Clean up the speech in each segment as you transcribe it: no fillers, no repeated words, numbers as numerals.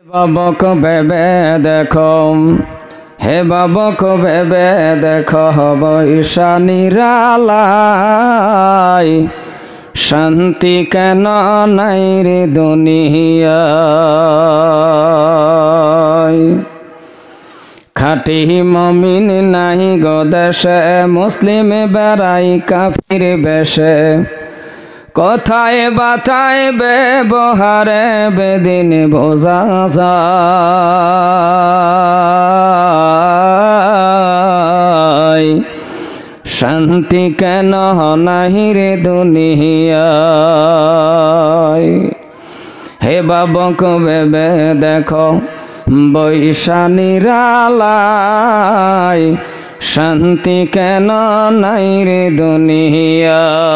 বাবক ভেবে দেখো, হে বাবক ভেবে দেখো, বৈশা নিরালাই শান্তি কেন নাই রে দুনিয়ায়। খাঁটি মুমিন নাই গো দেশে, মুসলিম বেড়াই কাফির বেশে। কথায় বাতায় ব্যবহারে বেদিন বোঝা যায়, শান্তি কেন নাহি রে দুনিয়ায়। হে বাবক ভেবে দেখো, বৈশা নিরালাই শান্তি কেন নাই রে দুনিয়ায়।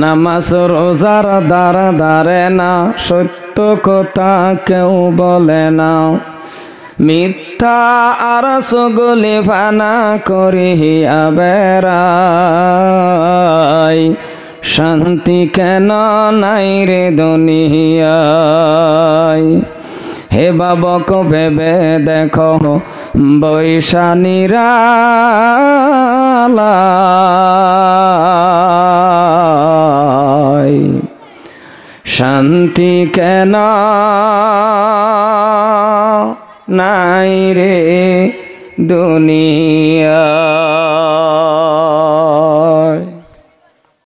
নামাজ রোজার দ্বারা দাঁড়ে না, সত্য কথা কেউ বলে না। মিথ্যা আর সগুলি ফানা করিয়া বেড়াই, শান্তি কেন নাই রে দুনিয়ায়। হে বাবক ভেবে দেখো, বৈশা নিরালাই শান্তি কেন নাই রে দুনিয়ায়।